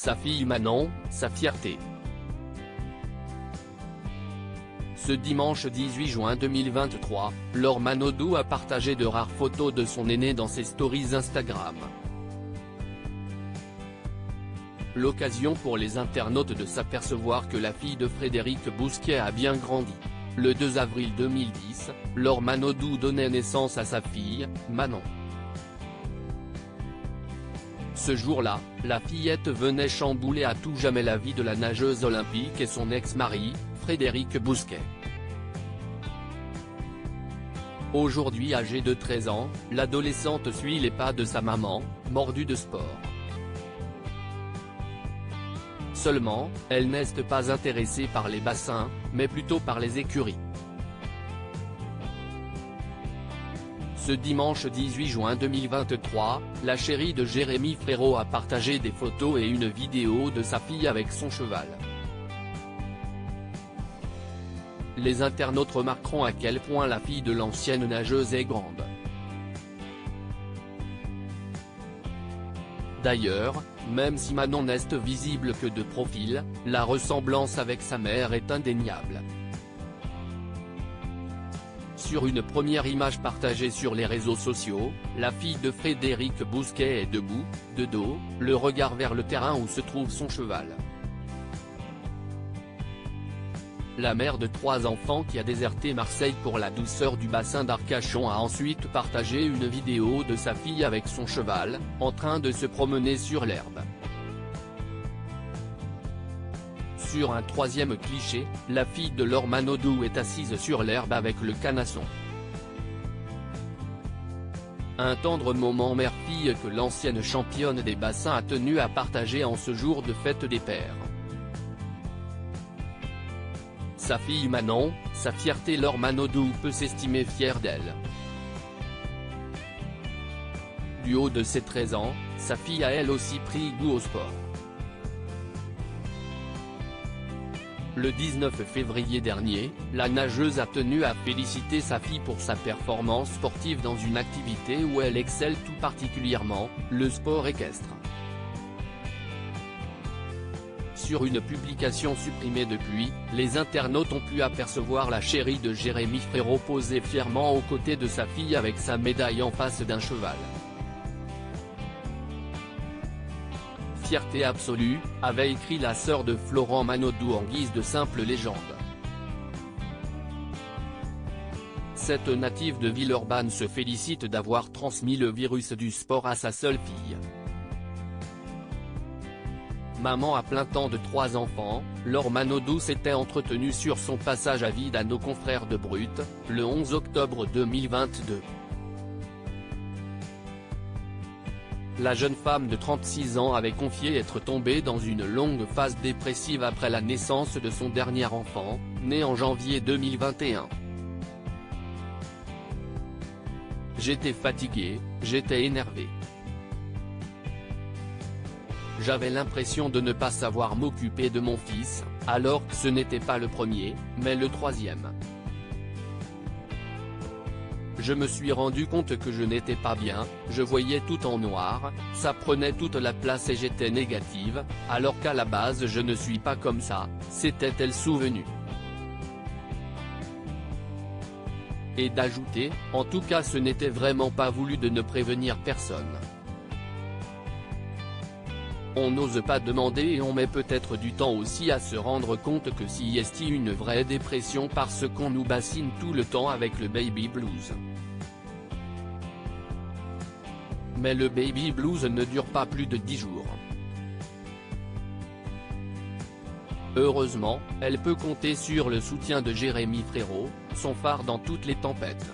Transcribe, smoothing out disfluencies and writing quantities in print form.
sa fille Manon, sa fierté. Ce dimanche 18 juin 2023, Laure Manodou a partagé de rares photos de son aîné dans ses stories Instagram. L'occasion pour les internautes de s'apercevoir que la fille de Frédéric Bousquet a bien grandi. Le 2 avril 2010, Laure Manodou donnait naissance à sa fille, Manon. Ce jour-là, la fillette venait chambouler à tout jamais la vie de la nageuse olympique et son ex-mari, Frédéric Bousquet. Aujourd'hui âgée de 13 ans, l'adolescente suit les pas de sa maman, mordue de sport. Seulement, elle n'est pas intéressée par les bassins, mais plutôt par les écuries. Ce dimanche 18 juin 2023, la chérie de Jérémy Frérot a partagé des photos et une vidéo de sa fille avec son cheval. Les internautes remarqueront à quel point la fille de l'ancienne nageuse est grande. D'ailleurs, même si Manon n'est visible que de profil, la ressemblance avec sa mère est indéniable. Sur une première image partagée sur les réseaux sociaux, la fille de Frédéric Bousquet est debout, de dos, le regard vers le terrain où se trouve son cheval. La mère de 3 enfants qui a déserté Marseille pour la douceur du bassin d'Arcachon a ensuite partagé une vidéo de sa fille avec son cheval, en train de se promener sur l'herbe. Sur un troisième cliché, la fille de Laure Manodou est assise sur l'herbe avec le canasson. Un tendre moment mère-fille que l'ancienne championne des bassins a tenu à partager en ce jour de fête des pères. Sa fille Manon, sa fierté Laure Manodou peut s'estimer fière d'elle. Du haut de ses 13 ans, sa fille a elle aussi pris goût au sport. Le 19 février dernier, la nageuse a tenu à féliciter sa fille pour sa performance sportive dans une activité où elle excelle tout particulièrement, le sport équestre. Sur une publication supprimée depuis, les internautes ont pu apercevoir la chérie de Jérémy Frérot posée fièrement aux côtés de sa fille avec sa médaille en face d'un cheval. Fierté absolue, avait écrit la sœur de Florent Manodou en guise de simple légende. Cette native de Villeurbanne se félicite d'avoir transmis le virus du sport à sa seule fille. Maman à plein temps de 3 enfants, Laure Manodou s'était entretenue sur son passage à vide à nos confrères de Brut, le 11 octobre 2022. La jeune femme de 36 ans avait confié être tombée dans une longue phase dépressive après la naissance de son dernier enfant, né en janvier 2021. J'étais fatiguée, j'étais énervée. J'avais l'impression de ne pas savoir m'occuper de mon fils, alors que ce n'était pas le premier, mais le 3e. Je me suis rendu compte que je n'étais pas bien, je voyais tout en noir, ça prenait toute la place et j'étais négative, alors qu'à la base je ne suis pas comme ça, s'était-elle souvenue. Et d'ajouter, en tout cas ce n'était vraiment pas voulu de ne prévenir personne. On n'ose pas demander et on met peut-être du temps aussi à se rendre compte que si est une vraie dépression parce qu'on nous bassine tout le temps avec le baby blues. Mais le baby blues ne dure pas plus de 10 jours. Heureusement, elle peut compter sur le soutien de Jérémy Frérot, son phare dans toutes les tempêtes.